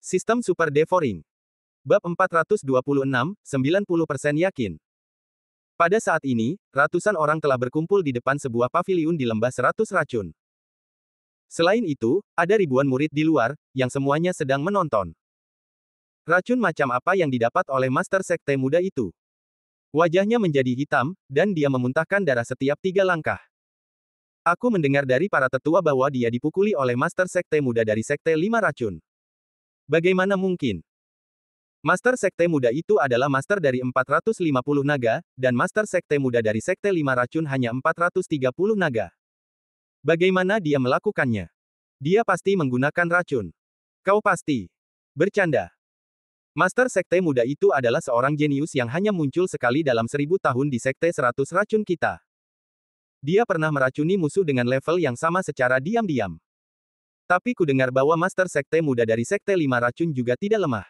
Sistem Super Devouring. Bab 426, 90% yakin. Pada saat ini, ratusan orang telah berkumpul di depan sebuah paviliun di lembah 100 racun. Selain itu, ada ribuan murid di luar, yang semuanya sedang menonton. Racun macam apa yang didapat oleh Master Sekte Muda itu? Wajahnya menjadi hitam, dan dia memuntahkan darah setiap 3 langkah. Aku mendengar dari para tetua bahwa dia dipukuli oleh Master Sekte Muda dari Sekte 5 Racun. Bagaimana mungkin? Master Sekte Muda itu adalah master dari 450 naga, dan Master Sekte Muda dari Sekte 5 Racun hanya 430 naga. Bagaimana dia melakukannya? Dia pasti menggunakan racun. Kau pasti bercanda. Master Sekte Muda itu adalah seorang jenius yang hanya muncul sekali dalam 1000 tahun di Sekte 100 Racun kita. Dia pernah meracuni musuh dengan level yang sama secara diam-diam. Tapi ku dengar bahwa Master Sekte Muda dari Sekte 5 Racun juga tidak lemah.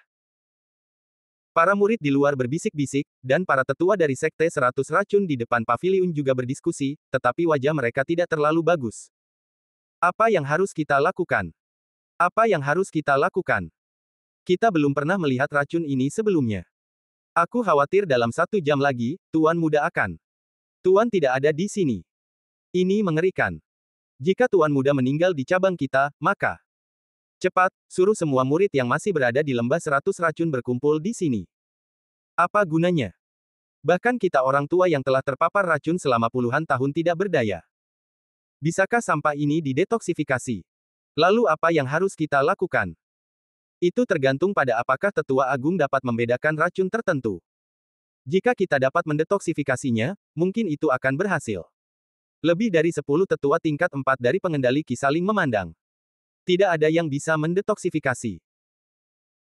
Para murid di luar berbisik-bisik, dan para tetua dari Sekte 100 Racun di depan paviliun juga berdiskusi, tetapi wajah mereka tidak terlalu bagus. Apa yang harus kita lakukan? Apa yang harus kita lakukan? Kita belum pernah melihat racun ini sebelumnya. Aku khawatir dalam 1 jam lagi, Tuan Muda akan. Tuan tidak ada di sini. Ini mengerikan. Jika Tuan Muda meninggal di cabang kita, maka cepat, suruh semua murid yang masih berada di lembah 100 racun berkumpul di sini. Apa gunanya? Bahkan kita orang tua yang telah terpapar racun selama puluhan tahun tidak berdaya. Bisakah sampah ini didetoksifikasi? Lalu apa yang harus kita lakukan? Itu tergantung pada apakah tetua agung dapat membedakan racun tertentu. Jika kita dapat mendetoksifikasinya, mungkin itu akan berhasil. Lebih dari 10 tetua tingkat 4 dari pengendali Ki saling memandang. Tidak ada yang bisa mendetoksifikasi.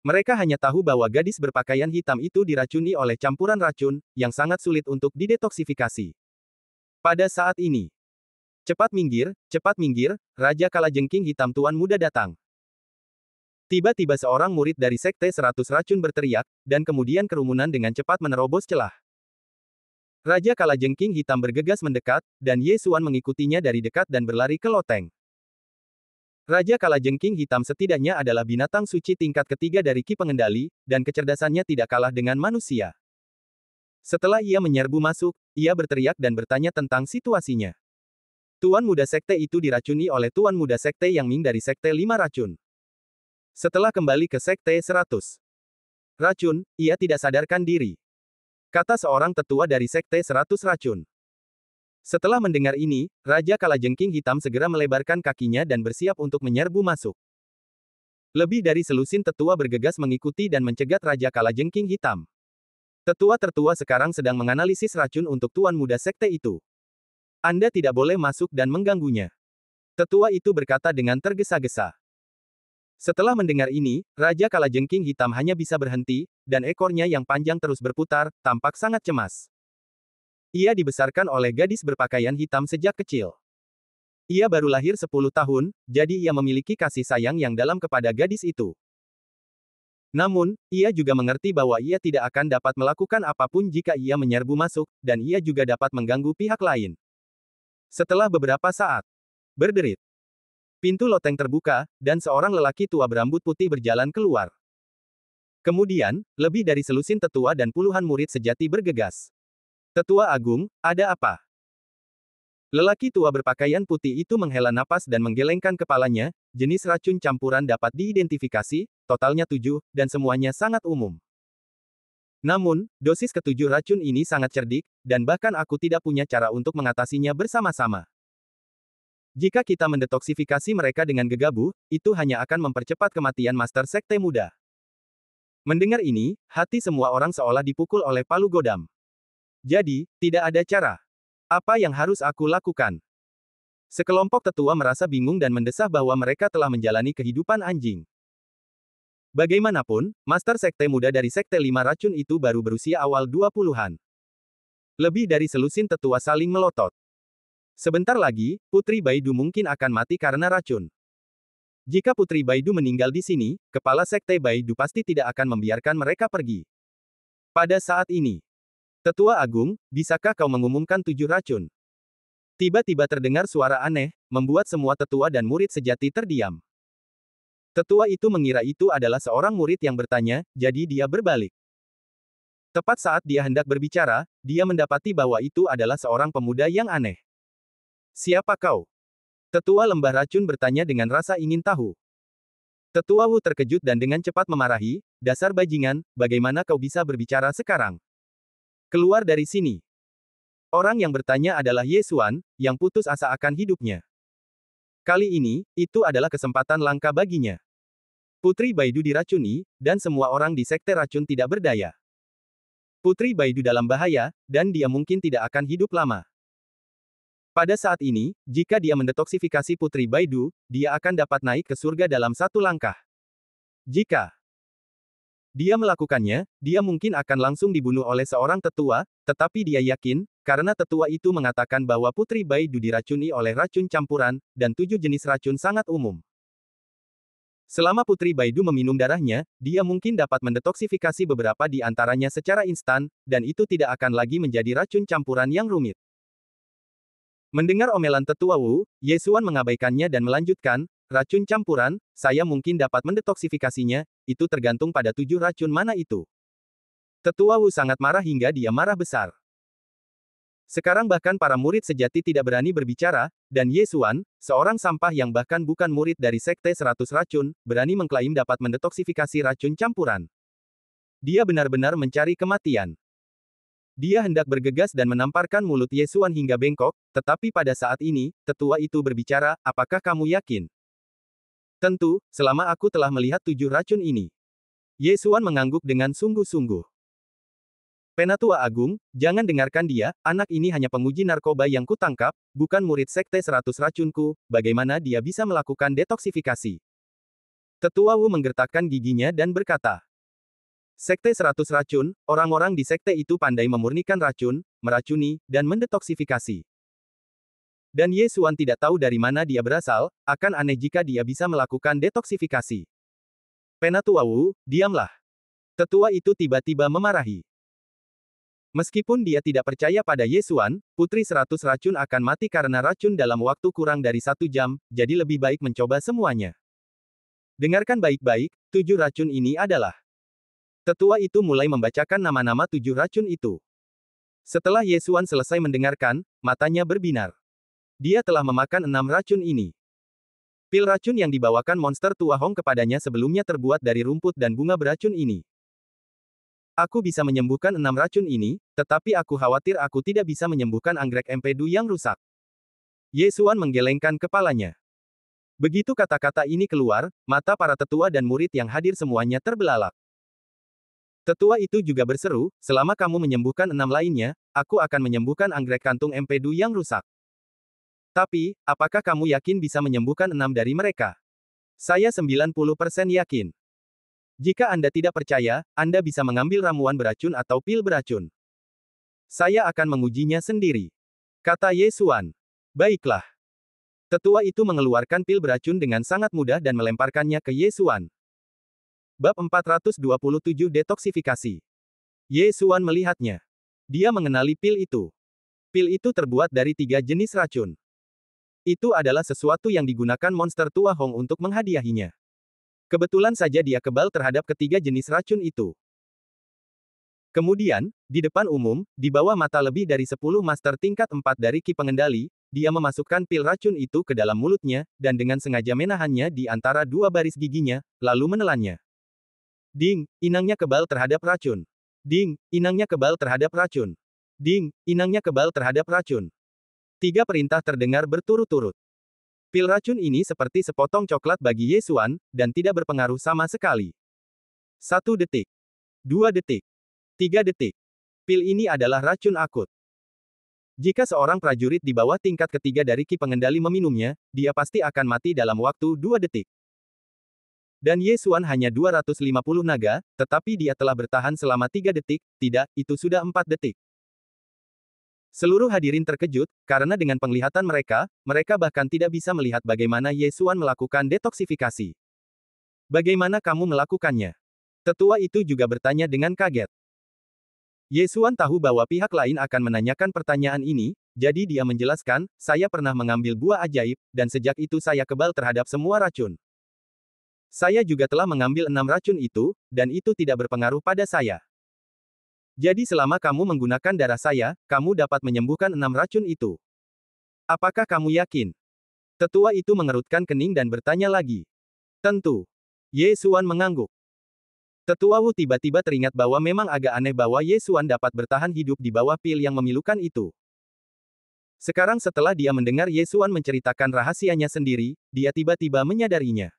Mereka hanya tahu bahwa gadis berpakaian hitam itu diracuni oleh campuran racun, yang sangat sulit untuk didetoksifikasi. Pada saat ini, cepat minggir, Raja Kalajengking Hitam Tuan Muda datang. Tiba-tiba seorang murid dari Sekte 100 Racun berteriak, dan kemudian kerumunan dengan cepat menerobos celah. Raja Kalajengking Hitam bergegas mendekat, dan Ye Xuan mengikutinya dari dekat dan berlari ke loteng. Raja Kalajengking Hitam setidaknya adalah binatang suci tingkat ketiga dari Ki Pengendali, dan kecerdasannya tidak kalah dengan manusia. Setelah ia menyerbu masuk, ia berteriak dan bertanya tentang situasinya. Tuan Muda Sekte itu diracuni oleh Tuan Muda Sekte Yang Ming dari Sekte 5 Racun. Setelah kembali ke Sekte 100 Racun, ia tidak sadarkan diri. Kata seorang tetua dari Sekte 100 Racun. Setelah mendengar ini, Raja Kalajengking Hitam segera melebarkan kakinya dan bersiap untuk menyerbu masuk. Lebih dari selusin tetua bergegas mengikuti dan mencegat Raja Kalajengking Hitam. Tetua tertua sekarang sedang menganalisis racun untuk Tuan Muda Sekte itu. Anda tidak boleh masuk dan mengganggunya. Tetua itu berkata dengan tergesa-gesa. Setelah mendengar ini, Raja Kalajengking Hitam hanya bisa berhenti, dan ekornya yang panjang terus berputar, tampak sangat cemas. Ia dibesarkan oleh gadis berpakaian hitam sejak kecil. Ia baru lahir 10 tahun, jadi ia memiliki kasih sayang yang dalam kepada gadis itu. Namun, ia juga mengerti bahwa ia tidak akan dapat melakukan apapun jika ia menyerbu masuk, dan ia juga dapat mengganggu pihak lain. Setelah beberapa saat berderit, pintu loteng terbuka, dan seorang lelaki tua berambut putih berjalan keluar. Kemudian, lebih dari selusin tetua dan puluhan murid sejati bergegas. Tetua Agung, ada apa? Lelaki tua berpakaian putih itu menghela napas dan menggelengkan kepalanya, jenis racun campuran dapat diidentifikasi, totalnya 7, dan semuanya sangat umum. Namun, dosis ke-7 racun ini sangat cerdik, dan bahkan aku tidak punya cara untuk mengatasinya bersama-sama. Jika kita mendetoksifikasi mereka dengan gegabah, itu hanya akan mempercepat kematian Master Sekte Muda. Mendengar ini, hati semua orang seolah dipukul oleh palu godam. Jadi, tidak ada cara. Apa yang harus aku lakukan? Sekelompok tetua merasa bingung dan mendesah bahwa mereka telah menjalani kehidupan anjing. Bagaimanapun, Master Sekte Muda dari Sekte 5 Racun itu baru berusia awal 20-an. Lebih dari selusin tetua saling melotot. Sebentar lagi, Putri Baidu mungkin akan mati karena racun. Jika Putri Baidu meninggal di sini, kepala Sekte Baidu pasti tidak akan membiarkan mereka pergi. Pada saat ini, Tetua Agung, bisakah kau mengumumkan 7 racun? Tiba-tiba terdengar suara aneh, membuat semua tetua dan murid sejati terdiam. Tetua itu mengira itu adalah seorang murid yang bertanya, jadi dia berbalik. Tepat saat dia hendak berbicara, dia mendapati bahwa itu adalah seorang pemuda yang aneh. Siapa kau? Tetua lembah racun bertanya dengan rasa ingin tahu. Tetua Wu terkejut dan dengan cepat memarahi, dasar bajingan, bagaimana kau bisa berbicara sekarang? Keluar dari sini. Orang yang bertanya adalah Ye Xuan, yang putus asa akan hidupnya. Kali ini, itu adalah kesempatan langka baginya. Putri Baidu diracuni, dan semua orang di sekte racun tidak berdaya. Putri Baidu dalam bahaya, dan dia mungkin tidak akan hidup lama. Pada saat ini, jika dia mendetoksifikasi Putri Baidu, dia akan dapat naik ke surga dalam satu langkah. Jika dia melakukannya, dia mungkin akan langsung dibunuh oleh seorang tetua, tetapi dia yakin, karena tetua itu mengatakan bahwa Putri Baidu diracuni oleh racun campuran, dan 7 jenis racun sangat umum. Selama Putri Baidu meminum darahnya, dia mungkin dapat mendetoksifikasi beberapa di antaranya secara instan, dan itu tidak akan lagi menjadi racun campuran yang rumit. Mendengar omelan tetua Wu, Ye Xuan mengabaikannya dan melanjutkan, racun campuran, saya mungkin dapat mendetoksifikasinya, itu tergantung pada 7 racun mana itu. Tetua Wu sangat marah hingga dia marah besar. Sekarang bahkan para murid sejati tidak berani berbicara, dan Ye Xuan, seorang sampah yang bahkan bukan murid dari Sekte 100 Racun, berani mengklaim dapat mendetoksifikasi racun campuran. Dia benar-benar mencari kematian. Dia hendak bergegas dan menamparkan mulut Ye Xuan hingga bengkok, tetapi pada saat ini, tetua itu berbicara, apakah kamu yakin? Tentu, selama aku telah melihat 7 racun ini. Ye Xuan mengangguk dengan sungguh-sungguh. Penatua Agung, jangan dengarkan dia, anak ini hanya penguji narkoba yang kutangkap, bukan murid Sekte 100 Racunku, bagaimana dia bisa melakukan detoksifikasi? Tetua Wu menggertakkan giginya dan berkata, Sekte 100 Racun, orang-orang di sekte itu pandai memurnikan racun, meracuni, dan mendetoksifikasi. Dan Ye Xuan tidak tahu dari mana dia berasal, akan aneh jika dia bisa melakukan detoksifikasi. Penatua Wu, diamlah. Tetua itu tiba-tiba memarahi. Meskipun dia tidak percaya pada Ye Xuan, Putri 100 Racun akan mati karena racun dalam waktu kurang dari 1 jam, jadi lebih baik mencoba semuanya. Dengarkan baik-baik, 7 racun ini adalah. Tetua itu mulai membacakan nama-nama 7 racun itu. Setelah Ye Xuan selesai mendengarkan, matanya berbinar. Dia telah memakan 6 racun ini. Pil racun yang dibawakan monster tua Hong kepadanya sebelumnya terbuat dari rumput dan bunga beracun ini. Aku bisa menyembuhkan 6 racun ini, tetapi aku khawatir aku tidak bisa menyembuhkan anggrek empedu yang rusak. Ye Xuan menggelengkan kepalanya. Begitu kata-kata ini keluar, mata para tetua dan murid yang hadir semuanya terbelalak. Tetua itu juga berseru, selama kamu menyembuhkan 6 lainnya, aku akan menyembuhkan anggrek kantung empedu yang rusak. Tapi, apakah kamu yakin bisa menyembuhkan 6 dari mereka? Saya 90% yakin. Jika Anda tidak percaya, Anda bisa mengambil ramuan beracun atau pil beracun. Saya akan mengujinya sendiri. Kata Ye Xuan. Baiklah. Tetua itu mengeluarkan pil beracun dengan sangat mudah dan melemparkannya ke Ye Xuan. Bab 427 Detoksifikasi. Ye Xuan melihatnya. Dia mengenali pil itu. Pil itu terbuat dari 3 jenis racun. Itu adalah sesuatu yang digunakan monster tua Hong untuk menghadiahinya. Kebetulan saja dia kebal terhadap ketiga jenis racun itu. Kemudian, di depan umum, di bawah mata lebih dari 10 master tingkat 4 dari Ki Pengendali, dia memasukkan pil racun itu ke dalam mulutnya, dan dengan sengaja menahannya di antara 2 baris giginya, lalu menelannya. Ding, inangnya kebal terhadap racun. Ding, inangnya kebal terhadap racun. Ding, inangnya kebal terhadap racun. 3 perintah terdengar berturut-turut. Pil racun ini seperti sepotong coklat bagi Ye Xuan, dan tidak berpengaruh sama sekali. 1 detik. 2 detik. 3 detik. Pil ini adalah racun akut. Jika seorang prajurit di bawah tingkat ketiga dari Ki Pengendali meminumnya, dia pasti akan mati dalam waktu 2 detik. Dan Ye Xuan hanya 250 naga, tetapi dia telah bertahan selama 3 detik, tidak, itu sudah 4 detik. Seluruh hadirin terkejut, karena dengan penglihatan mereka, mereka bahkan tidak bisa melihat bagaimana Ye Xuan melakukan detoksifikasi. Bagaimana kamu melakukannya? Tetua itu juga bertanya dengan kaget. Ye Xuan tahu bahwa pihak lain akan menanyakan pertanyaan ini, jadi dia menjelaskan, saya pernah mengambil buah ajaib, dan sejak itu saya kebal terhadap semua racun. Saya juga telah mengambil 6 racun itu, dan itu tidak berpengaruh pada saya. Jadi selama kamu menggunakan darah saya, kamu dapat menyembuhkan 6 racun itu. Apakah kamu yakin? Tetua itu mengerutkan kening dan bertanya lagi. Tentu. Ye Xuan mengangguk. Tetua Wu tiba-tiba teringat bahwa memang agak aneh bahwa Ye Xuan dapat bertahan hidup di bawah pil yang memilukan itu. Sekarang setelah dia mendengar Ye Xuan menceritakan rahasianya sendiri, dia tiba-tiba menyadarinya.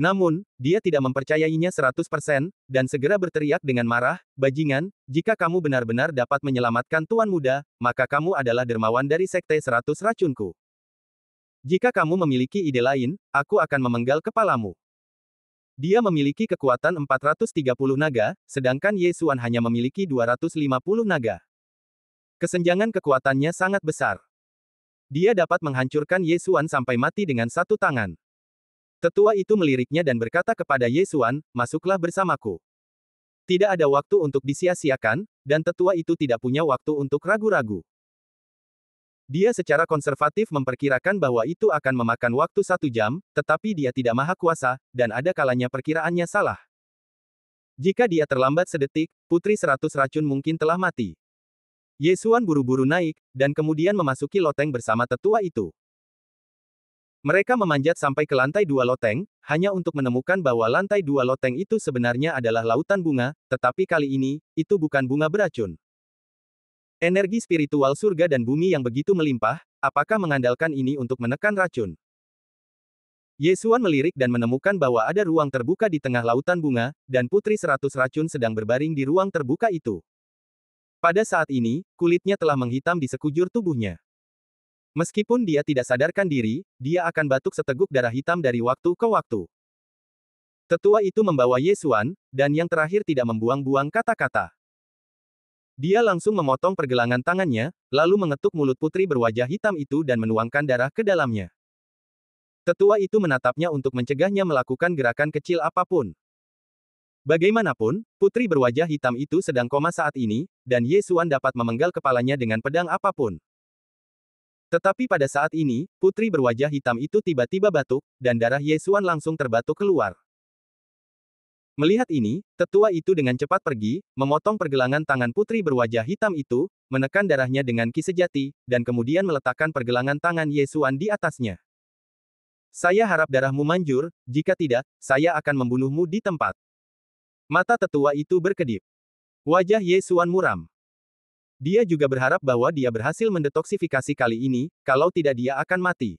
Namun, dia tidak mempercayainya 100%, dan segera berteriak dengan marah, "Bajingan, jika kamu benar-benar dapat menyelamatkan Tuan Muda, maka kamu adalah dermawan dari Sekte 100 Racunku. Jika kamu memiliki ide lain, aku akan memenggal kepalamu." Dia memiliki kekuatan 430 naga, sedangkan Ye Xuan hanya memiliki 250 naga. Kesenjangan kekuatannya sangat besar. Dia dapat menghancurkan Ye Xuan sampai mati dengan satu tangan. Tetua itu meliriknya dan berkata kepada Ye Xuan, "Masuklah bersamaku." Tidak ada waktu untuk disia-siakan, dan tetua itu tidak punya waktu untuk ragu-ragu. Dia secara konservatif memperkirakan bahwa itu akan memakan waktu 1 jam, tetapi dia tidak maha kuasa, dan ada kalanya perkiraannya salah. Jika dia terlambat sedetik, Putri 100 Racun mungkin telah mati. Ye Xuan buru-buru naik, dan kemudian memasuki loteng bersama tetua itu. Mereka memanjat sampai ke lantai 2 loteng, hanya untuk menemukan bahwa lantai 2 loteng itu sebenarnya adalah lautan bunga, tetapi kali ini, itu bukan bunga beracun. Energi spiritual surga dan bumi yang begitu melimpah, apakah mengandalkan ini untuk menekan racun? Ye Xuan melirik dan menemukan bahwa ada ruang terbuka di tengah lautan bunga, dan Putri 100 Racun sedang berbaring di ruang terbuka itu. Pada saat ini, kulitnya telah menghitam di sekujur tubuhnya. Meskipun dia tidak sadarkan diri, dia akan batuk seteguk darah hitam dari waktu ke waktu. Tetua itu membawa Ye Xuan, dan yang terakhir tidak membuang-buang kata-kata. Dia langsung memotong pergelangan tangannya, lalu mengetuk mulut putri berwajah hitam itu dan menuangkan darah ke dalamnya. Tetua itu menatapnya untuk mencegahnya melakukan gerakan kecil apapun. Bagaimanapun, putri berwajah hitam itu sedang koma saat ini, dan Ye Xuan dapat memenggal kepalanya dengan pedang apapun. Tetapi pada saat ini, putri berwajah hitam itu tiba-tiba batuk, dan darah Ye Xuan langsung terbatuk keluar. Melihat ini, tetua itu dengan cepat pergi, memotong pergelangan tangan putri berwajah hitam itu, menekan darahnya dengan ki sejati, dan kemudian meletakkan pergelangan tangan Ye Xuan di atasnya. "Saya harap darahmu manjur, jika tidak, saya akan membunuhmu di tempat." Mata tetua itu berkedip. Wajah Ye Xuan muram. Dia juga berharap bahwa dia berhasil mendetoksifikasi kali ini, kalau tidak dia akan mati.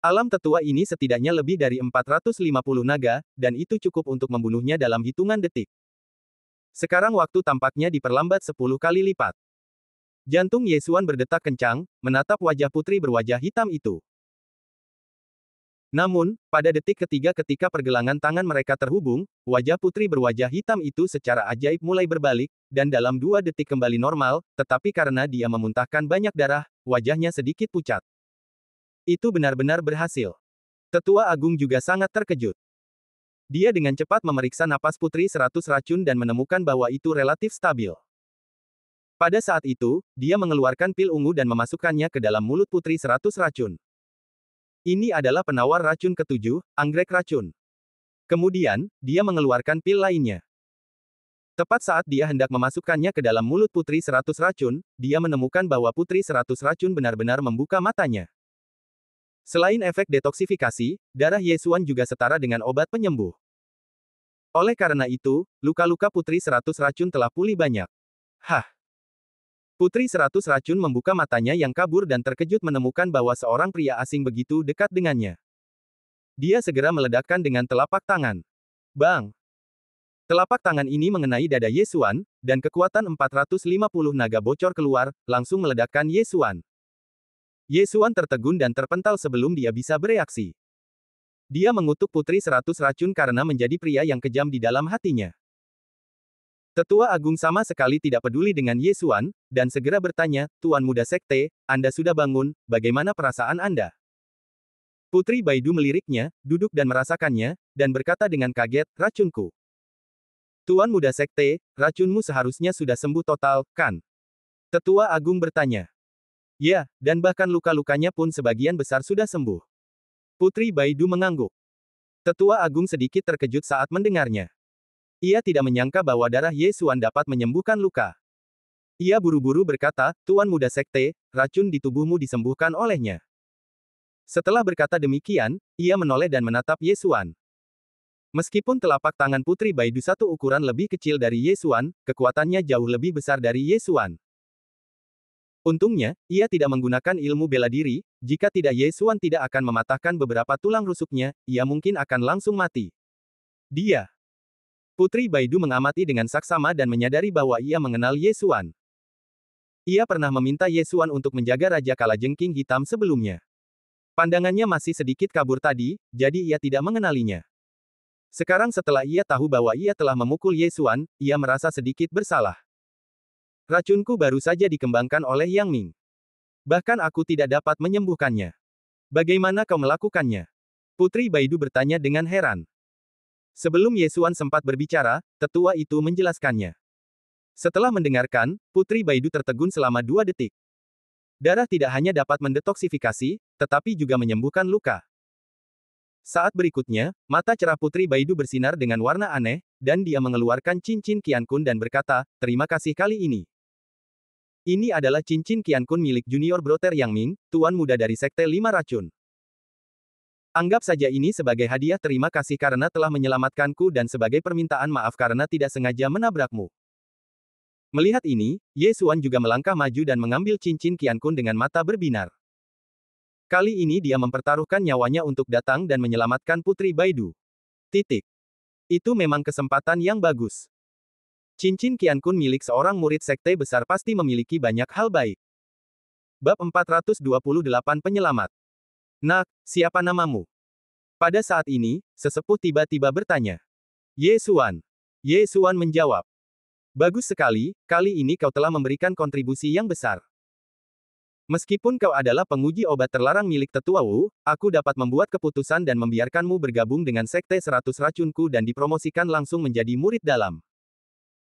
Alam tetua ini setidaknya lebih dari 450 naga, dan itu cukup untuk membunuhnya dalam hitungan detik. Sekarang waktu tampaknya diperlambat 10 kali lipat. Jantung Ye Xuan berdetak kencang, menatap wajah putri berwajah hitam itu. Namun, pada detik ketiga ketika pergelangan tangan mereka terhubung, wajah putri berwajah hitam itu secara ajaib mulai berbalik, dan dalam 2 detik kembali normal, tetapi karena dia memuntahkan banyak darah, wajahnya sedikit pucat. Itu benar-benar berhasil. Tetua Agung juga sangat terkejut. Dia dengan cepat memeriksa napas Putri 100 Racun dan menemukan bahwa itu relatif stabil. Pada saat itu, dia mengeluarkan pil ungu dan memasukkannya ke dalam mulut Putri 100 Racun. Ini adalah penawar racun ke-7, anggrek racun. Kemudian, dia mengeluarkan pil lainnya. Tepat saat dia hendak memasukkannya ke dalam mulut Putri 100 Racun, dia menemukan bahwa Putri 100 Racun benar-benar membuka matanya. Selain efek detoksifikasi, darah Ye Xuan juga setara dengan obat penyembuh. Oleh karena itu, luka-luka Putri 100 Racun telah pulih banyak. Hah! Putri 100 Racun membuka matanya yang kabur dan terkejut menemukan bahwa seorang pria asing begitu dekat dengannya. Dia segera meledakkan dengan telapak tangan. Bang! Telapak tangan ini mengenai dada Ye Xuan, dan kekuatan 450 naga bocor keluar, langsung meledakkan Ye Xuan. Ye Xuan tertegun dan terpental sebelum dia bisa bereaksi. Dia mengutuk Putri 100 Racun karena menjadi pria yang kejam di dalam hatinya. Tetua Agung sama sekali tidak peduli dengan Ye Xuan, dan segera bertanya, "Tuan Muda Sekte, Anda sudah bangun, bagaimana perasaan Anda?" Putri Baidu meliriknya, duduk dan merasakannya, dan berkata dengan kaget, "Racunku. Tuan Muda Sekte, racunmu seharusnya sudah sembuh total, kan?" Tetua Agung bertanya. "Ya, dan bahkan luka-lukanya pun sebagian besar sudah sembuh." Putri Baidu mengangguk. Tetua Agung sedikit terkejut saat mendengarnya. Ia tidak menyangka bahwa darah Ye Xuan dapat menyembuhkan luka. Ia buru-buru berkata, Tuan Muda Sekte, racun di tubuhmu disembuhkan olehnya. Setelah berkata demikian, ia menoleh dan menatap Ye Xuan. Meskipun telapak tangan Putri Baidu satu ukuran lebih kecil dari Ye Xuan, kekuatannya jauh lebih besar dari Ye Xuan. Untungnya, ia tidak menggunakan ilmu bela diri, jika tidak Ye Xuan tidak akan mematahkan beberapa tulang rusuknya, ia mungkin akan langsung mati. Dia. Putri Baidu mengamati dengan saksama dan menyadari bahwa ia mengenal Ye Xuan. Ia pernah meminta Ye Xuan untuk menjaga Raja Kalajengking Hitam sebelumnya. Pandangannya masih sedikit kabur tadi, jadi ia tidak mengenalinya. Sekarang setelah ia tahu bahwa ia telah memukul Ye Xuan, ia merasa sedikit bersalah. Racunku baru saja dikembangkan oleh Yang Ming. Bahkan aku tidak dapat menyembuhkannya. Bagaimana kau melakukannya? Putri Baidu bertanya dengan heran. Sebelum Ye Xuan sempat berbicara, tetua itu menjelaskannya. Setelah mendengarkan, Putri Baidu tertegun selama 2 detik. Darah tidak hanya dapat mendetoksifikasi, tetapi juga menyembuhkan luka. Saat berikutnya, mata cerah Putri Baidu bersinar dengan warna aneh, dan dia mengeluarkan cincin Qiankun dan berkata, terima kasih kali ini. Ini adalah cincin Qiankun milik junior broter Yang Ming, tuan muda dari Sekte 5 Racun. Anggap saja ini sebagai hadiah terima kasih karena telah menyelamatkanku dan sebagai permintaan maaf karena tidak sengaja menabrakmu. Melihat ini, Ye Xuan juga melangkah maju dan mengambil cincin Qiankun dengan mata berbinar. Kali ini dia mempertaruhkan nyawanya untuk datang dan menyelamatkan Putri Baidu. Titik. Itu memang kesempatan yang bagus. Cincin Qiankun milik seorang murid sekte besar pasti memiliki banyak hal baik. Bab 428 Penyelamat. Nak, siapa namamu? Pada saat ini, sesepuh tiba-tiba bertanya. Ye Xuan. Ye Xuan menjawab. Bagus sekali, kali ini kau telah memberikan kontribusi yang besar. Meskipun kau adalah penguji obat terlarang milik Tetua Wu, aku dapat membuat keputusan dan membiarkanmu bergabung dengan Sekte 100 Racunku dan dipromosikan langsung menjadi murid dalam.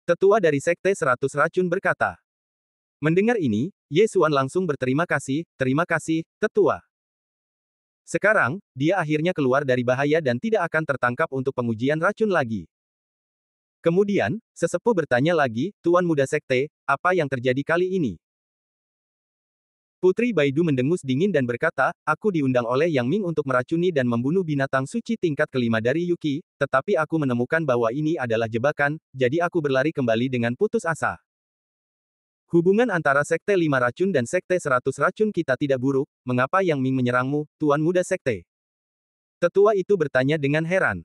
Tetua dari Sekte 100 Racun berkata. Mendengar ini, Ye Xuan langsung berterima kasih, terima kasih, Tetua. Sekarang, dia akhirnya keluar dari bahaya dan tidak akan tertangkap untuk pengujian racun lagi. Kemudian, sesepuh bertanya lagi, Tuan Muda Sekte, apa yang terjadi kali ini? Putri Baidu mendengus dingin dan berkata, aku diundang oleh Yang Ming untuk meracuni dan membunuh binatang suci tingkat kelima dari Yuki, tetapi aku menemukan bahwa ini adalah jebakan, jadi aku berlari kembali dengan putus asa. Hubungan antara Sekte 5 Racun dan Sekte 100 Racun kita tidak buruk, mengapa Yang Ming menyerangmu, Tuan Muda Sekte? Tetua itu bertanya dengan heran.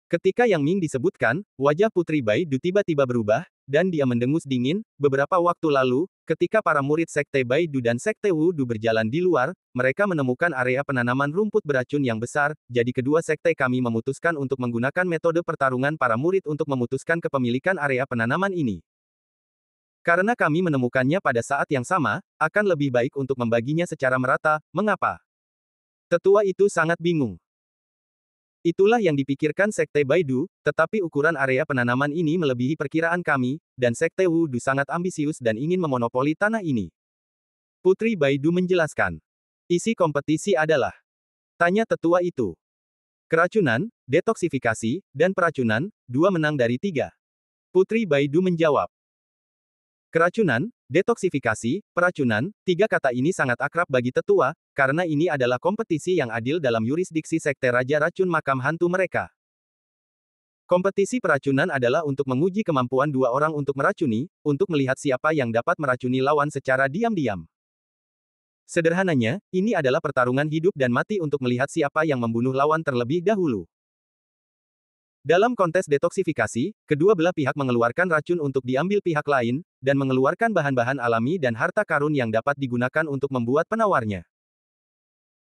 Ketika Yang Ming disebutkan, wajah Putri Baidu tiba-tiba berubah, dan dia mendengus dingin. Beberapa waktu lalu, ketika para murid Sekte Baidu dan Sekte Wudu berjalan di luar, mereka menemukan area penanaman rumput beracun yang besar, jadi kedua sekte kami memutuskan untuk menggunakan metode pertarungan para murid untuk memutuskan kepemilikan area penanaman ini. Karena kami menemukannya pada saat yang sama, akan lebih baik untuk membaginya secara merata. Mengapa? Tetua itu sangat bingung. Itulah yang dipikirkan Sekte Baidu, tetapi ukuran area penanaman ini melebihi perkiraan kami, dan Sekte Wudu sangat ambisius dan ingin memonopoli tanah ini. Putri Baidu menjelaskan. Isi kompetisi adalah. Tanya tetua itu. Keracunan, detoksifikasi, dan peracunan, 2 menang dari 3. Putri Baidu menjawab. Keracunan, detoksifikasi, peracunan, 3 kata ini sangat akrab bagi tetua, karena ini adalah kompetisi yang adil dalam yurisdiksi Sekte Raja Racun Makam Hantu mereka. Kompetisi peracunan adalah untuk menguji kemampuan 2 orang untuk meracuni, untuk melihat siapa yang dapat meracuni lawan secara diam-diam. Sederhananya, ini adalah pertarungan hidup dan mati untuk melihat siapa yang membunuh lawan terlebih dahulu. Dalam kontes detoksifikasi, kedua belah pihak mengeluarkan racun untuk diambil pihak lain, dan mengeluarkan bahan-bahan alami dan harta karun yang dapat digunakan untuk membuat penawarnya.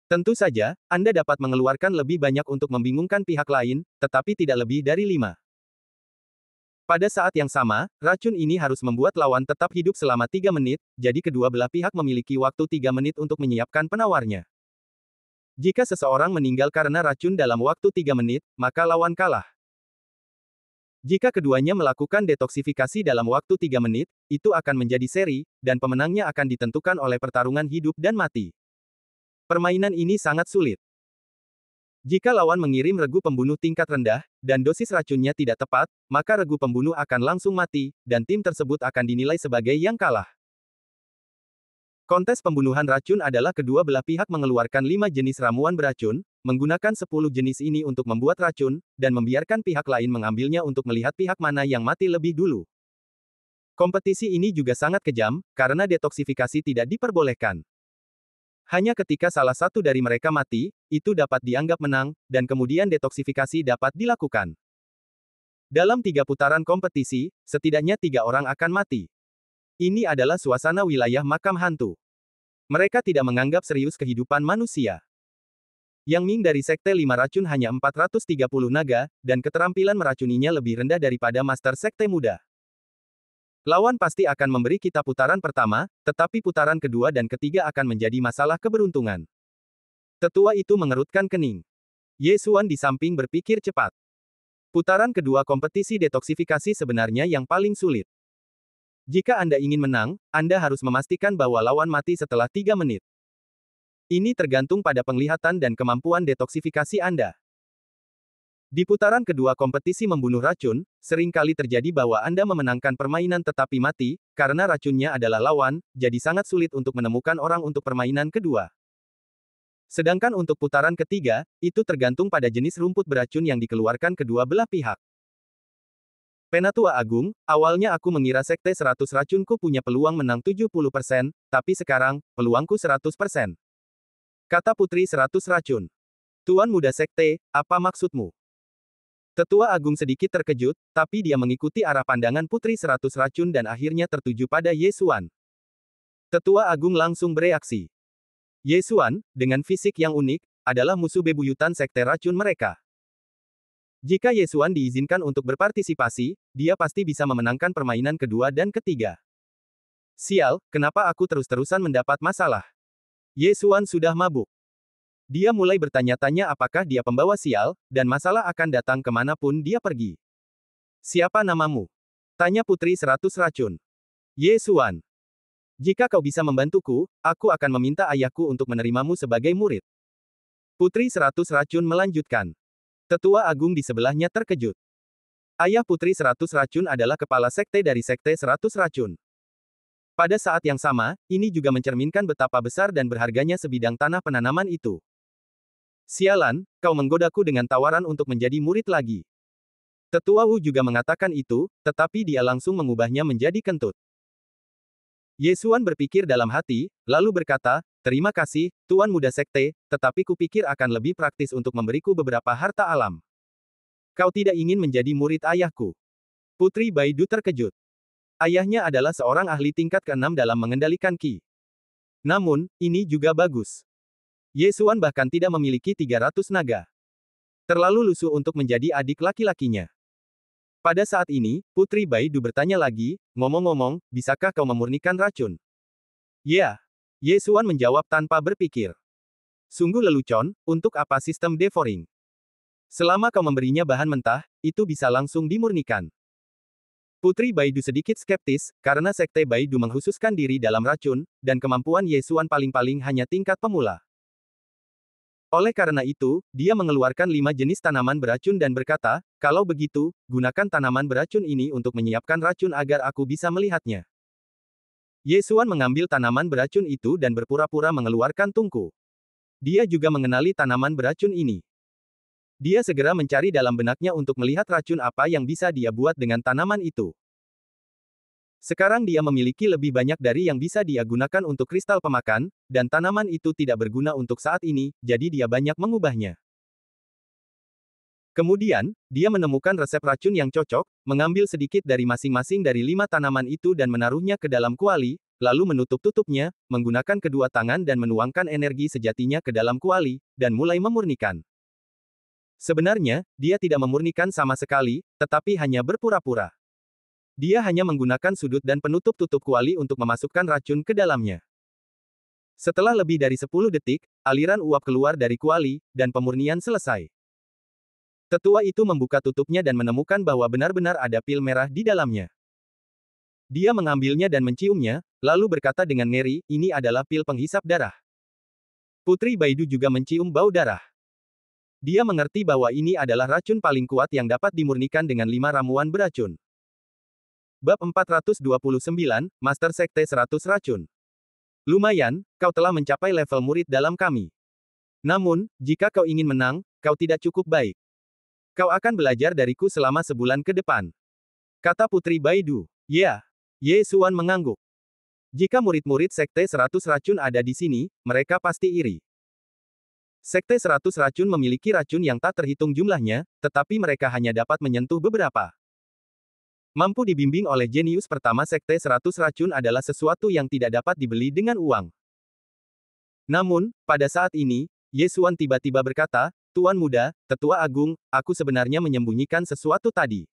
Tentu saja, Anda dapat mengeluarkan lebih banyak untuk membingungkan pihak lain, tetapi tidak lebih dari 5. Pada saat yang sama, racun ini harus membuat lawan tetap hidup selama 3 menit, jadi kedua belah pihak memiliki waktu 3 menit untuk menyiapkan penawarnya. Jika seseorang meninggal karena racun dalam waktu 3 menit, maka lawan kalah. Jika keduanya melakukan detoksifikasi dalam waktu 3 menit, itu akan menjadi seri, dan pemenangnya akan ditentukan oleh pertarungan hidup dan mati. Permainan ini sangat sulit. Jika lawan mengirim regu pembunuh tingkat rendah, dan dosis racunnya tidak tepat, maka regu pembunuh akan langsung mati, dan tim tersebut akan dinilai sebagai yang kalah. Kontes pembunuhan racun adalah kedua belah pihak mengeluarkan 5 jenis ramuan beracun, menggunakan 10 jenis ini untuk membuat racun, dan membiarkan pihak lain mengambilnya untuk melihat pihak mana yang mati lebih dulu. Kompetisi ini juga sangat kejam, karena detoksifikasi tidak diperbolehkan. Hanya ketika salah satu dari mereka mati, itu dapat dianggap menang, dan kemudian detoksifikasi dapat dilakukan. Dalam 3 putaran kompetisi, setidaknya 3 orang akan mati. Ini adalah suasana wilayah makam hantu. Mereka tidak menganggap serius kehidupan manusia. Yang Ming dari Sekte 5 Racun hanya 430 naga, dan keterampilan meracuninya lebih rendah daripada Master Sekte Muda. Lawan pasti akan memberi kita putaran pertama, tetapi putaran kedua dan ketiga akan menjadi masalah keberuntungan. Tetua itu mengerutkan kening. Ye Xuan di samping berpikir cepat. Putaran kedua kompetisi detoksifikasi sebenarnya yang paling sulit. Jika Anda ingin menang, Anda harus memastikan bahwa lawan mati setelah 3 menit. Ini tergantung pada penglihatan dan kemampuan detoksifikasi Anda. Di putaran kedua kompetisi membunuh racun, sering kali terjadi bahwa Anda memenangkan permainan tetapi mati, karena racunnya adalah lawan, jadi sangat sulit untuk menemukan orang untuk permainan kedua. Sedangkan untuk putaran ketiga, itu tergantung pada jenis rumput beracun yang dikeluarkan kedua belah pihak. Penatua Agung, awalnya aku mengira Sekte 100 Racunku punya peluang menang 70%, tapi sekarang, peluangku 100%. Kata Putri 100 Racun. Tuan Muda Sekte, apa maksudmu? Tetua Agung sedikit terkejut, tapi dia mengikuti arah pandangan Putri 100 Racun dan akhirnya tertuju pada Ye Xuan. Tetua Agung langsung bereaksi. Ye Xuan, dengan fisik yang unik, adalah musuh bebuyutan Sekte Racun mereka. Jika Ye Xuan diizinkan untuk berpartisipasi, dia pasti bisa memenangkan permainan kedua dan ketiga. Sial, kenapa aku terus-terusan mendapat masalah? Ye Xuan sudah mabuk. Dia mulai bertanya-tanya apakah dia pembawa sial, dan masalah akan datang kemanapun dia pergi. Siapa namamu? Tanya Putri 100 Racun. Ye Xuan. Jika kau bisa membantuku, aku akan meminta ayahku untuk menerimamu sebagai murid. Putri 100 Racun melanjutkan. Tetua Agung di sebelahnya terkejut. Ayah Putri 100 Racun adalah kepala sekte dari Sekte 100 Racun. Pada saat yang sama, ini juga mencerminkan betapa besar dan berharganya sebidang tanah penanaman itu. Sialan, kau menggodaku dengan tawaran untuk menjadi murid lagi. Tetua Wu juga mengatakan itu, tetapi dia langsung mengubahnya menjadi kentut. Ye Xuan berpikir dalam hati, lalu berkata, terima kasih, Tuan Muda Sekte, tetapi kupikir akan lebih praktis untuk memberiku beberapa harta alam. Kau tidak ingin menjadi murid ayahku. Putri Baidu terkejut. Ayahnya adalah seorang ahli tingkat ke-6 dalam mengendalikan Qi. Namun, ini juga bagus. Ye Xuan bahkan tidak memiliki 300 naga. Terlalu lusuh untuk menjadi adik laki-lakinya. Pada saat ini, Putri Baidu bertanya lagi, ngomong-ngomong, bisakah kau memurnikan racun? Ya. Ye Xuan menjawab tanpa berpikir. Sungguh lelucon, untuk apa sistem devouring? Selama kau memberinya bahan mentah, itu bisa langsung dimurnikan. Putri Baidu sedikit skeptis, karena Sekte Baidu mengkhususkan diri dalam racun, dan kemampuan Ye Xuan paling-paling hanya tingkat pemula. Oleh karena itu, dia mengeluarkan 5 jenis tanaman beracun dan berkata, kalau begitu, gunakan tanaman beracun ini untuk menyiapkan racun agar aku bisa melihatnya. Ye Xuan mengambil tanaman beracun itu dan berpura-pura mengeluarkan tungku. Dia juga mengenali tanaman beracun ini. Dia segera mencari dalam benaknya untuk melihat racun apa yang bisa dia buat dengan tanaman itu. Sekarang dia memiliki lebih banyak dari yang bisa dia gunakan untuk kristal pemakan, dan tanaman itu tidak berguna untuk saat ini, jadi dia banyak mengubahnya. Kemudian, dia menemukan resep racun yang cocok, mengambil sedikit dari masing-masing dari 5 tanaman itu dan menaruhnya ke dalam kuali, lalu menutup-tutupnya, menggunakan kedua tangan dan menuangkan energi sejatinya ke dalam kuali, dan mulai memurnikan. Sebenarnya, dia tidak memurnikan sama sekali, tetapi hanya berpura-pura. Dia hanya menggunakan sudut dan penutup tutup kuali untuk memasukkan racun ke dalamnya. Setelah lebih dari 10 detik, aliran uap keluar dari kuali, dan pemurnian selesai. Tetua itu membuka tutupnya dan menemukan bahwa benar-benar ada pil merah di dalamnya. Dia mengambilnya dan menciumnya, lalu berkata dengan ngeri, ini adalah pil penghisap darah. Putri Baidu juga mencium bau darah. Dia mengerti bahwa ini adalah racun paling kuat yang dapat dimurnikan dengan 5 ramuan beracun. Bab 429, Master Sekte 100 Racun. Lumayan, kau telah mencapai level murid dalam kami. Namun, jika kau ingin menang, kau tidak cukup baik. Kau akan belajar dariku selama sebulan ke depan. Kata Putri Baidu. Ya. Ye Xuan mengangguk. Jika murid-murid Sekte 100 Racun ada di sini, mereka pasti iri. Sekte 100 Racun memiliki racun yang tak terhitung jumlahnya, tetapi mereka hanya dapat menyentuh beberapa. Mampu dibimbing oleh jenius pertama Sekte 100 Racun adalah sesuatu yang tidak dapat dibeli dengan uang. Namun, pada saat ini, Ye Xuan tiba-tiba berkata, Tuan Muda, Tetua Agung, aku sebenarnya menyembunyikan sesuatu tadi.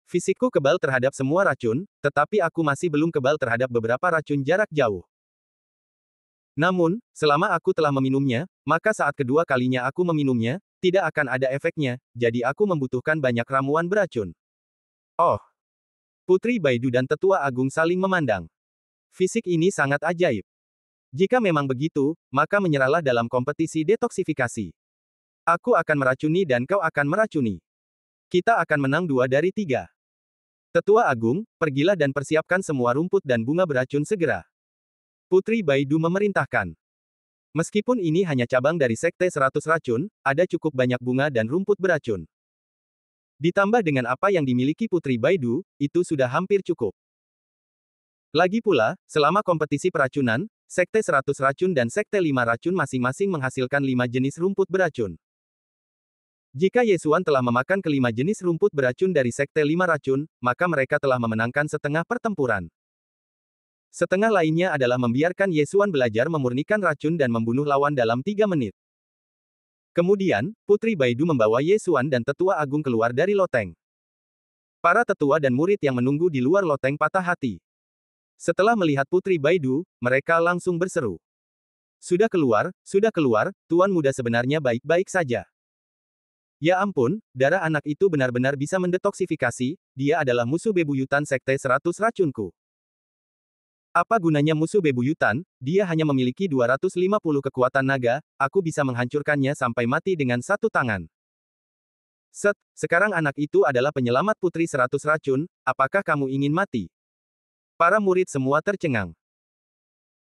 Fisikku kebal terhadap semua racun, tetapi aku masih belum kebal terhadap beberapa racun jarak jauh. Namun, selama aku telah meminumnya, maka saat kedua kalinya aku meminumnya, tidak akan ada efeknya, jadi aku membutuhkan banyak ramuan beracun. Oh! Putri Baidu dan Tetua Agung saling memandang. Fisik ini sangat ajaib. Jika memang begitu, maka menyerahlah dalam kompetisi detoksifikasi. Aku akan meracuni dan kau akan meracuni. Kita akan menang 2 dari 3. Tetua Agung, pergilah dan persiapkan semua rumput dan bunga beracun segera. Putri Baidu memerintahkan. Meskipun ini hanya cabang dari Sekte 100 Racun, ada cukup banyak bunga dan rumput beracun. Ditambah dengan apa yang dimiliki Putri Baidu, itu sudah hampir cukup. Lagi pula, selama kompetisi peracunan, Sekte 100 Racun dan Sekte 5 Racun masing-masing menghasilkan 5 jenis rumput beracun. Jika Ye Xuan telah memakan kelima jenis rumput beracun dari Sekte 5 Racun, maka mereka telah memenangkan setengah pertempuran. Setengah lainnya adalah membiarkan Ye Xuan belajar memurnikan racun dan membunuh lawan dalam 3 menit. Kemudian, Putri Baidu membawa Ye Xuan dan Tetua Agung keluar dari loteng. Para tetua dan murid yang menunggu di luar loteng patah hati. Setelah melihat Putri Baidu, mereka langsung berseru. Sudah keluar, Tuan Muda sebenarnya baik-baik saja. Ya ampun, darah anak itu benar-benar bisa mendetoksifikasi, dia adalah musuh bebuyutan Sekte 100 Racunku. Apa gunanya musuh bebuyutan, dia hanya memiliki 250 kekuatan naga, aku bisa menghancurkannya sampai mati dengan satu tangan. Sekarang anak itu adalah penyelamat Putri 100 Racun, apakah kamu ingin mati? Para murid semua tercengang.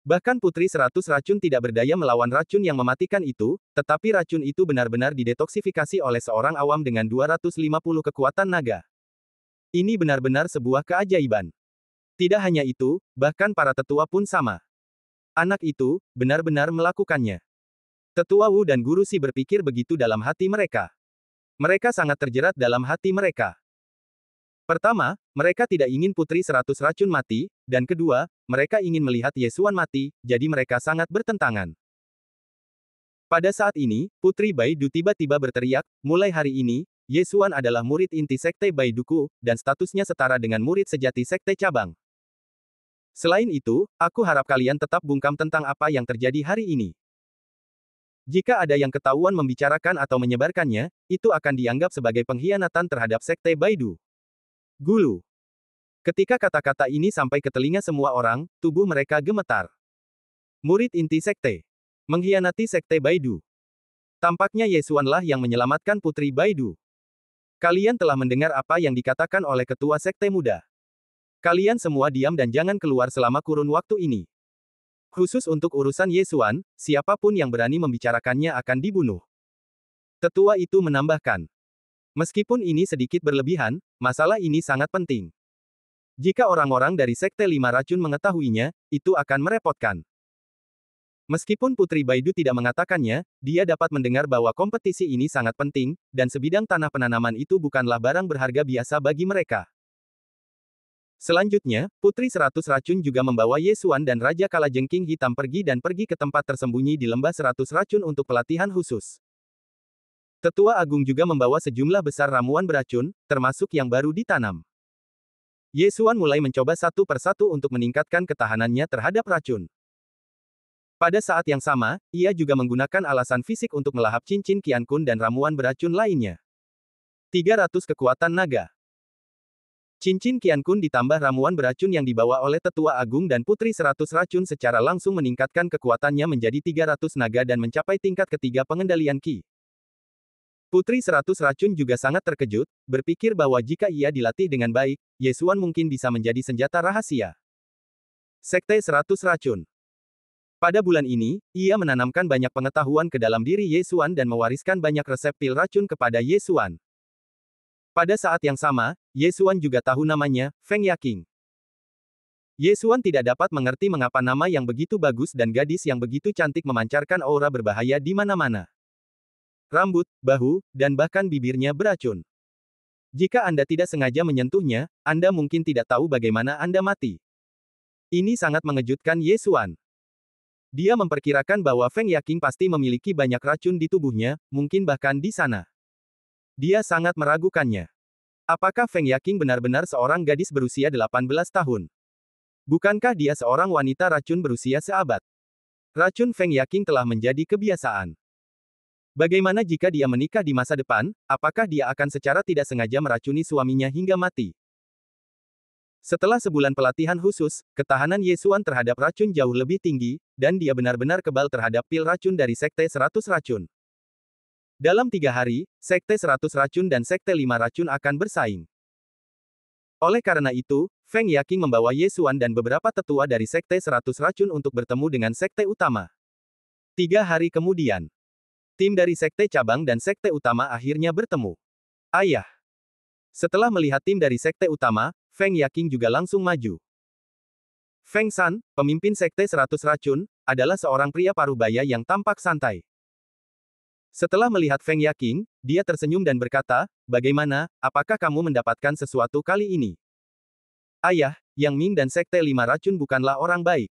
Bahkan Putri 100 Racun tidak berdaya melawan racun yang mematikan itu, tetapi racun itu benar-benar didetoksifikasi oleh seorang awam dengan 250 kekuatan naga. Ini benar-benar sebuah keajaiban. Tidak hanya itu, bahkan para tetua pun sama. Anak itu, benar-benar melakukannya. Tetua Wu dan Guru Si berpikir begitu dalam hati mereka. Mereka sangat terjerat dalam hati mereka. Pertama, mereka tidak ingin Putri 100 Racun mati, dan kedua, mereka ingin melihat Ye Xuan mati, jadi mereka sangat bertentangan. Pada saat ini, Putri Baidu tiba-tiba berteriak, mulai hari ini, Ye Xuan adalah murid inti Sekte Baiduku, dan statusnya setara dengan murid sejati Sekte Cabang. Selain itu, aku harap kalian tetap bungkam tentang apa yang terjadi hari ini. Jika ada yang ketahuan membicarakan atau menyebarkannya, itu akan dianggap sebagai pengkhianatan terhadap Sekte Baidu. Gulu. Ketika kata-kata ini sampai ke telinga semua orang, tubuh mereka gemetar. Murid inti Sekte. Mengkhianati Sekte Baidu. Tampaknya Ye Xuan lah yang menyelamatkan Putri Baidu. Kalian telah mendengar apa yang dikatakan oleh Ketua Sekte Muda. Kalian semua diam dan jangan keluar selama kurun waktu ini. Khusus untuk urusan Ye Xuan, siapapun yang berani membicarakannya akan dibunuh. Tetua itu menambahkan. Meskipun ini sedikit berlebihan, masalah ini sangat penting. Jika orang-orang dari Sekte 5 Racun mengetahuinya, itu akan merepotkan. Meskipun Putri Baidu tidak mengatakannya, dia dapat mendengar bahwa kompetisi ini sangat penting, dan sebidang tanah penanaman itu bukanlah barang berharga biasa bagi mereka. Selanjutnya, Putri 100 Racun juga membawa Ye Xuan dan Raja Kalajengking Hitam pergi ke tempat tersembunyi di lembah 100 Racun untuk pelatihan khusus. Tetua Agung juga membawa sejumlah besar ramuan beracun, termasuk yang baru ditanam. Ye Xuan mulai mencoba satu persatu untuk meningkatkan ketahanannya terhadap racun. Pada saat yang sama, ia juga menggunakan alasan fisik untuk melahap cincin Qian Kun dan ramuan beracun lainnya. 300 kekuatan naga. Cincin Qiankun ditambah ramuan beracun yang dibawa oleh Tetua Agung dan Putri 100 racun secara langsung meningkatkan kekuatannya menjadi 300 naga dan mencapai tingkat ketiga pengendalian Qi. Putri 100 racun juga sangat terkejut, berpikir bahwa jika ia dilatih dengan baik, Ye Xuan mungkin bisa menjadi senjata rahasia. Sekte 100 racun. Pada bulan ini, ia menanamkan banyak pengetahuan ke dalam diri Ye Xuan dan mewariskan banyak resep pil racun kepada Ye Xuan. Pada saat yang sama, Ye Xuan juga tahu namanya, Feng Yaking. Ye Xuan tidak dapat mengerti mengapa nama yang begitu bagus dan gadis yang begitu cantik memancarkan aura berbahaya di mana-mana. Rambut, bahu, dan bahkan bibirnya beracun. Jika Anda tidak sengaja menyentuhnya, Anda mungkin tidak tahu bagaimana Anda mati. Ini sangat mengejutkan Ye Xuan. Dia memperkirakan bahwa Feng Yaking pasti memiliki banyak racun di tubuhnya, mungkin bahkan di sana. Dia sangat meragukannya. Apakah Feng Yaking benar-benar seorang gadis berusia 18 tahun? Bukankah dia seorang wanita racun berusia seabad? Racun Feng Yaking telah menjadi kebiasaan. Bagaimana jika dia menikah di masa depan, apakah dia akan secara tidak sengaja meracuni suaminya hingga mati? Setelah sebulan pelatihan khusus, ketahanan Ye Xuan terhadap racun jauh lebih tinggi, dan dia benar-benar kebal terhadap pil racun dari Sekte 100 racun. Dalam 3 hari, Sekte 100 racun dan Sekte 5 racun akan bersaing. Oleh karena itu, Feng Yaking membawa Ye Xuan dan beberapa tetua dari Sekte 100 racun untuk bertemu dengan Sekte utama. 3 hari kemudian, tim dari Sekte cabang dan Sekte utama akhirnya bertemu. Ayah. Setelah melihat tim dari Sekte utama, Feng Yaking juga langsung maju. Feng San, pemimpin Sekte 100 racun, adalah seorang pria parubaya yang tampak santai. Setelah melihat Feng Yaking, dia tersenyum dan berkata, "Bagaimana, apakah kamu mendapatkan sesuatu kali ini?" "Ayah, Yang Ming dan Sekte 5 racun bukanlah orang baik.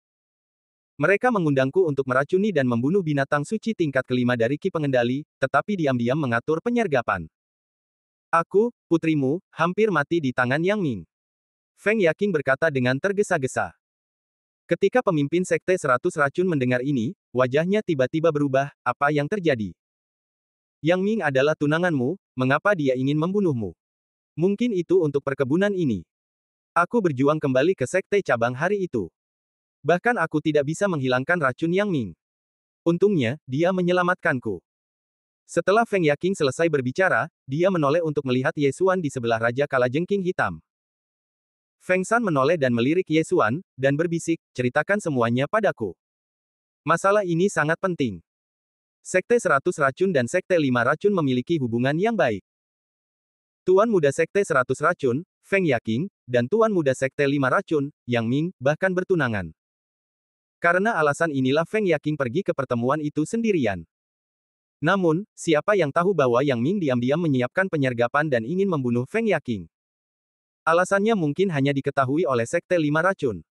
Mereka mengundangku untuk meracuni dan membunuh binatang suci tingkat kelima dari Qi pengendali, tetapi diam-diam mengatur penyergapan. Aku, putrimu, hampir mati di tangan Yang Ming." Feng Yaking berkata dengan tergesa-gesa. Ketika pemimpin Sekte 100 racun mendengar ini, wajahnya tiba-tiba berubah, "Apa yang terjadi? Yang Ming adalah tunanganmu, mengapa dia ingin membunuhmu? Mungkin itu untuk perkebunan ini. Aku berjuang kembali ke Sekte cabang hari itu. Bahkan aku tidak bisa menghilangkan racun Yang Ming. Untungnya, dia menyelamatkanku." Setelah Feng Yaking selesai berbicara, dia menoleh untuk melihat Ye Xuan di sebelah Raja Kalajengking Hitam. Feng San menoleh dan melirik Ye Xuan, dan berbisik, "Ceritakan semuanya padaku. Masalah ini sangat penting." Sekte 100 racun dan Sekte 5 racun memiliki hubungan yang baik. Tuan Muda Sekte 100 racun, Feng Yaking, dan Tuan Muda Sekte 5 racun, Yang Ming, bahkan bertunangan. Karena alasan inilah Feng Yaking pergi ke pertemuan itu sendirian. Namun, siapa yang tahu bahwa Yang Ming diam-diam menyiapkan penyergapan dan ingin membunuh Feng Yaking? Alasannya mungkin hanya diketahui oleh Sekte 5 racun.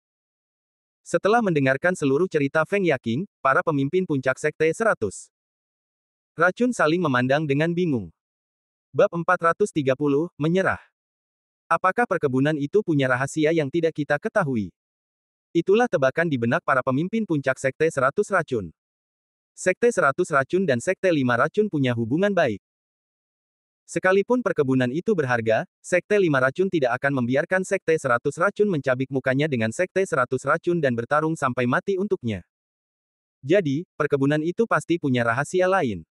Setelah mendengarkan seluruh cerita Feng Yaking, para pemimpin puncak Sekte 100 racun saling memandang dengan bingung. Bab 430, Menyerah. Apakah perkebunan itu punya rahasia yang tidak kita ketahui? Itulah tebakan di benak para pemimpin puncak Sekte 100 racun. Sekte 100 racun dan Sekte 5 racun punya hubungan baik. Sekalipun perkebunan itu berharga, Sekte 5 racun tidak akan membiarkan Sekte 100 racun mencabik mukanya dengan Sekte 100 racun dan bertarung sampai mati untuknya. Jadi, perkebunan itu pasti punya rahasia lain.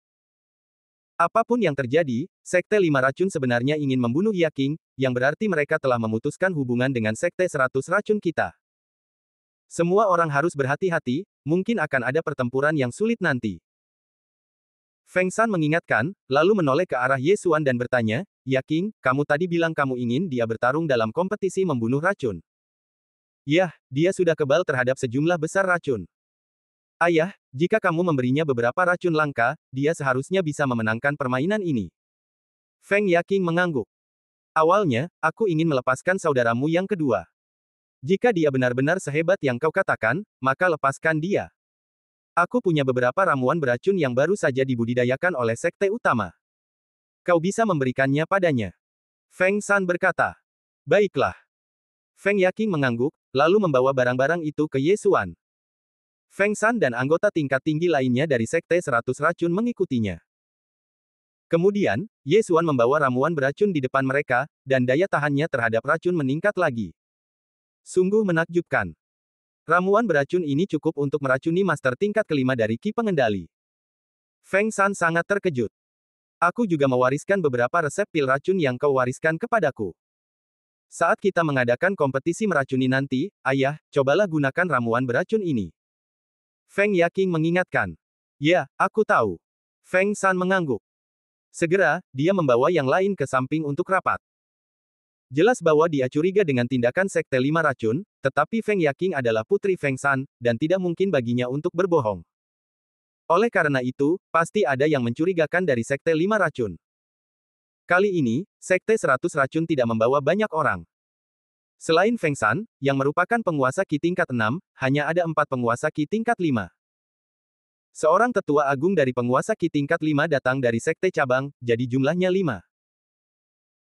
Apapun yang terjadi, Sekte 5 racun sebenarnya ingin membunuh Yaking, yang berarti mereka telah memutuskan hubungan dengan Sekte 100 racun kita. Semua orang harus berhati-hati, mungkin akan ada pertempuran yang sulit nanti. Feng San mengingatkan, lalu menoleh ke arah Ye Xuan dan bertanya, "Yaking, kamu tadi bilang kamu ingin dia bertarung dalam kompetisi membunuh racun." "Yah, dia sudah kebal terhadap sejumlah besar racun. Ayah, jika kamu memberinya beberapa racun langka, dia seharusnya bisa memenangkan permainan ini." Feng Yaking mengangguk. "Awalnya, aku ingin melepaskan saudaramu yang kedua. Jika dia benar-benar sehebat yang kau katakan, maka lepaskan dia. Aku punya beberapa ramuan beracun yang baru saja dibudidayakan oleh Sekte Utama. Kau bisa memberikannya padanya." Feng San berkata. "Baiklah." Feng Yaking mengangguk, lalu membawa barang-barang itu ke Ye Xuan. Feng San dan anggota tingkat tinggi lainnya dari Sekte 100 racun mengikutinya. Kemudian, Ye Xuan membawa ramuan beracun di depan mereka, dan daya tahannya terhadap racun meningkat lagi. Sungguh menakjubkan. Ramuan beracun ini cukup untuk meracuni master tingkat kelima dari Ki Pengendali. Feng Shan sangat terkejut. Aku juga mewariskan beberapa resep pil racun yang kau wariskan kepadaku. Saat kita mengadakan kompetisi meracuni nanti, ayah, cobalah gunakan ramuan beracun ini. Feng Yaking mengingatkan. Ya, aku tahu. Feng Shan mengangguk. Segera, dia membawa yang lain ke samping untuk rapat. Jelas bahwa dia curiga dengan tindakan Sekte Lima Racun, tetapi Feng Yaking adalah putri Feng Shan, dan tidak mungkin baginya untuk berbohong. Oleh karena itu, pasti ada yang mencurigakan dari Sekte Lima Racun. Kali ini, Sekte 100 Racun tidak membawa banyak orang. Selain Feng Shan, yang merupakan penguasa Ki tingkat 6, hanya ada 4 penguasa Ki tingkat 5. Seorang tetua agung dari penguasa Ki tingkat 5 datang dari Sekte cabang, jadi jumlahnya 5.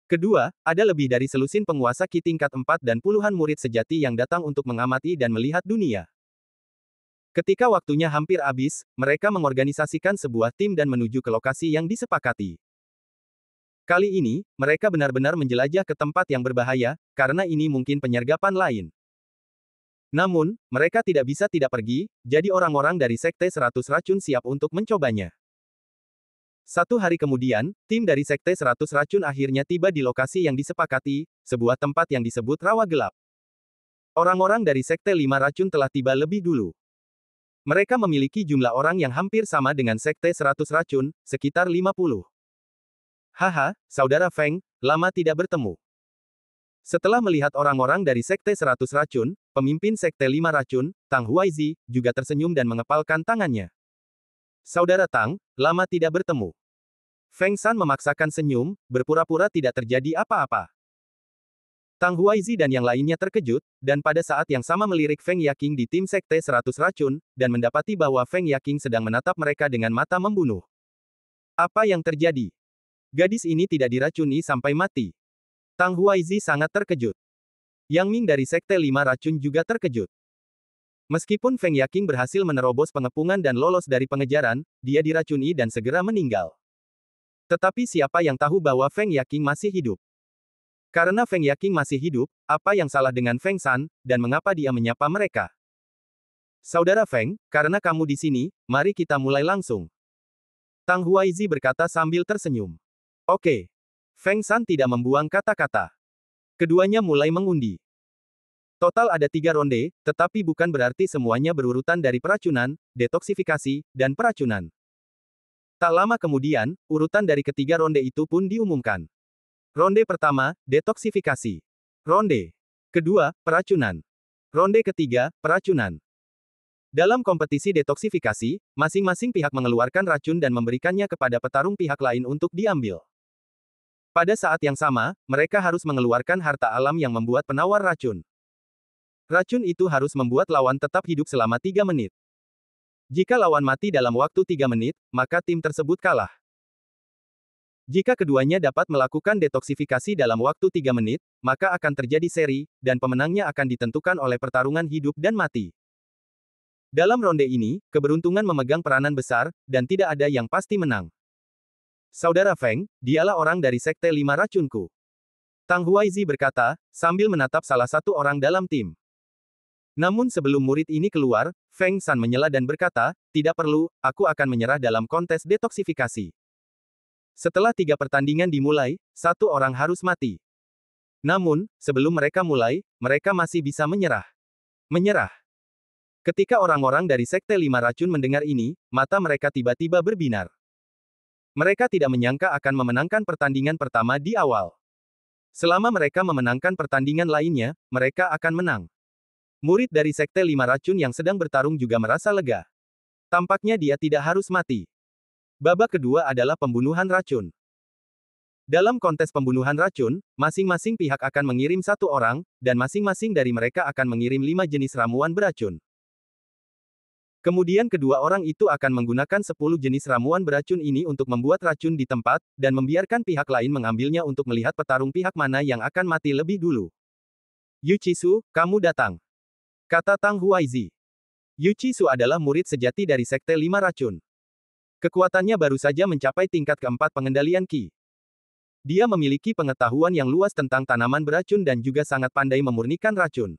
Kedua, ada lebih dari selusin penguasa Ki tingkat 4 dan puluhan murid sejati yang datang untuk mengamati dan melihat dunia. Ketika waktunya hampir habis, mereka mengorganisasikan sebuah tim dan menuju ke lokasi yang disepakati. Kali ini, mereka benar-benar menjelajah ke tempat yang berbahaya, karena ini mungkin penyergapan lain. Namun, mereka tidak bisa tidak pergi, jadi orang-orang dari Sekte 100 Racun siap untuk mencobanya. Satu hari kemudian, tim dari Sekte 100 Racun akhirnya tiba di lokasi yang disepakati, sebuah tempat yang disebut Rawa Gelap. Orang-orang dari Sekte 5 Racun telah tiba lebih dulu. Mereka memiliki jumlah orang yang hampir sama dengan Sekte 100 Racun, sekitar 50. Haha, Saudara Feng, lama tidak bertemu. Setelah melihat orang-orang dari Sekte 100 Racun, pemimpin Sekte 5 Racun, Tang Huaizi, juga tersenyum dan mengepalkan tangannya. Saudara Tang, lama tidak bertemu. Feng Shan memaksakan senyum, berpura-pura tidak terjadi apa-apa. Tang Huaizi dan yang lainnya terkejut, dan pada saat yang sama melirik Feng Yaking di tim Sekte 100 Racun, dan mendapati bahwa Feng Yaking sedang menatap mereka dengan mata membunuh. Apa yang terjadi? Gadis ini tidak diracuni sampai mati. Tang Huaizi sangat terkejut. Yang Ming dari Sekte 5 Racun juga terkejut. Meskipun Feng Yaking berhasil menerobos pengepungan dan lolos dari pengejaran, dia diracuni dan segera meninggal. Tetapi siapa yang tahu bahwa Feng Yaking masih hidup? Karena Feng Yaking masih hidup, apa yang salah dengan Feng Shan, dan mengapa dia menyapa mereka? Saudara Feng, karena kamu di sini, mari kita mulai langsung. Tang Huaizi berkata sambil tersenyum. Oke. Feng Shan tidak membuang kata-kata. Keduanya mulai mengundi. Total ada 3 ronde, tetapi bukan berarti semuanya berurutan dari peracunan, detoksifikasi, dan peracunan. Tak lama kemudian, urutan dari ketiga ronde itu pun diumumkan. Ronde pertama, detoksifikasi. Ronde kedua, peracunan. Ronde ketiga, peracunan. Dalam kompetisi detoksifikasi, masing-masing pihak mengeluarkan racun dan memberikannya kepada petarung pihak lain untuk diambil. Pada saat yang sama, mereka harus mengeluarkan harta alam yang membuat penawar racun. Racun itu harus membuat lawan tetap hidup selama 3 menit. Jika lawan mati dalam waktu 3 menit, maka tim tersebut kalah. Jika keduanya dapat melakukan detoksifikasi dalam waktu 3 menit, maka akan terjadi seri, dan pemenangnya akan ditentukan oleh pertarungan hidup dan mati. Dalam ronde ini, keberuntungan memegang peranan besar, dan tidak ada yang pasti menang. Saudara Feng, dialah orang dari Sekte 5 Racunku. Tang Huaizi berkata, sambil menatap salah satu orang dalam tim. Namun sebelum murid ini keluar, Feng Shan menyela dan berkata, tidak perlu, aku akan menyerah dalam kontes detoksifikasi. Setelah 3 pertandingan dimulai, 1 orang harus mati. Namun, sebelum mereka mulai, mereka masih bisa menyerah. Menyerah. Ketika orang-orang dari Sekte 5 Racun mendengar ini, mata mereka tiba-tiba berbinar. Mereka tidak menyangka akan memenangkan pertandingan pertama di awal. Selama mereka memenangkan pertandingan lainnya, mereka akan menang. Murid dari Sekte 5 Racun yang sedang bertarung juga merasa lega. Tampaknya dia tidak harus mati. Babak kedua adalah pembunuhan racun. Dalam kontes pembunuhan racun, masing-masing pihak akan mengirim 1 orang, dan masing-masing dari mereka akan mengirim 5 jenis ramuan beracun. Kemudian kedua orang itu akan menggunakan 10 jenis ramuan beracun ini untuk membuat racun di tempat, dan membiarkan pihak lain mengambilnya untuk melihat petarung pihak mana yang akan mati lebih dulu. Yu Chisu, kamu datang. Kata Tang Huaizi. Yu Chisu adalah murid sejati dari Sekte 5 Racun. Kekuatannya baru saja mencapai tingkat keempat pengendalian Qi. Dia memiliki pengetahuan yang luas tentang tanaman beracun dan juga sangat pandai memurnikan racun.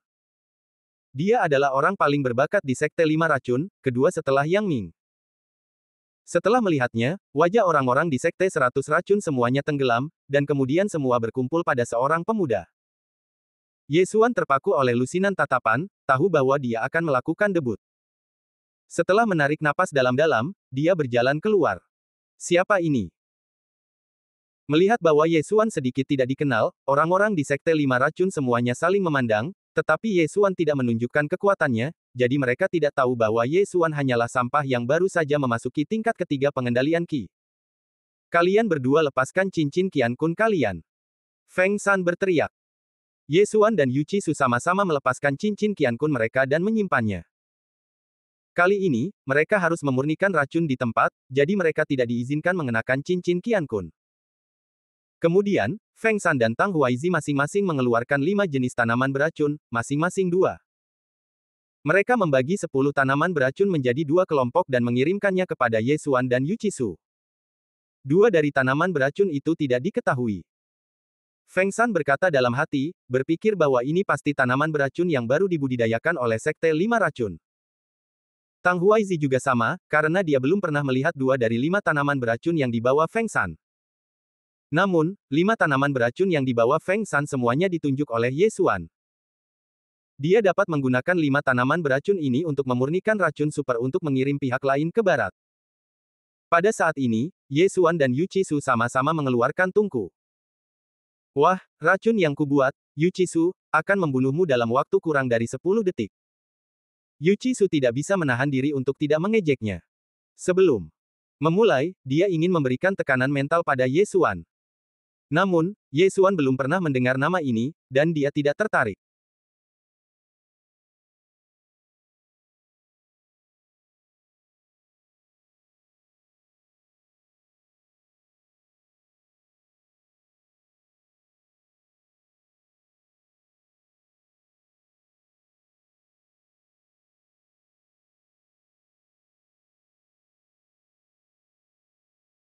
Dia adalah orang paling berbakat di Sekte Lima Racun, kedua setelah Yang Ming. Setelah melihatnya, wajah orang-orang di Sekte 100 Racun semuanya tenggelam, dan kemudian semua berkumpul pada seorang pemuda. Ye Xuan terpaku oleh lusinan tatapan, tahu bahwa dia akan melakukan debut. Setelah menarik napas dalam-dalam, dia berjalan keluar. Siapa ini? Melihat bahwa Ye Xuan sedikit tidak dikenal, orang-orang di Sekte Lima Racun semuanya saling memandang, tetapi Ye Xuan tidak menunjukkan kekuatannya, jadi mereka tidak tahu bahwa Ye Xuan hanyalah sampah yang baru saja memasuki tingkat ketiga pengendalian Qi. Kalian berdua lepaskan cincin Qian Kun kalian. Feng Shan berteriak. Ye Xuan dan Yu Qisu sama-sama melepaskan cincin Qian Kun mereka dan menyimpannya. Kali ini, mereka harus memurnikan racun di tempat, jadi mereka tidak diizinkan mengenakan cincin Qian Kun. Kemudian, Feng Shan dan Tang Huaizi masing-masing mengeluarkan 5 jenis tanaman beracun, masing-masing 2. Mereka membagi 10 tanaman beracun menjadi 2 kelompok dan mengirimkannya kepada Ye Xuan dan Yu Qisu. 2 dari tanaman beracun itu tidak diketahui. Feng Shan berkata dalam hati, berpikir bahwa ini pasti tanaman beracun yang baru dibudidayakan oleh Sekte Lima Racun. Tang Huaizi juga sama, karena dia belum pernah melihat 2 dari 5 tanaman beracun yang dibawa Feng Shan. Namun, 5 tanaman beracun yang dibawa Feng Shan semuanya ditunjuk oleh Ye Xuan. Dia dapat menggunakan 5 tanaman beracun ini untuk memurnikan racun super untuk mengirim pihak lain ke barat. Pada saat ini, Ye Xuan dan Yu Qisu sama-sama mengeluarkan tungku. Wah, racun yang kubuat, Yu Qisu, akan membunuhmu dalam waktu kurang dari 10 detik. Yu Qisu tidak bisa menahan diri untuk tidak mengejeknya. Sebelum memulai, dia ingin memberikan tekanan mental pada Ye Xuan. Namun, Ye Xuan belum pernah mendengar nama ini, dan dia tidak tertarik.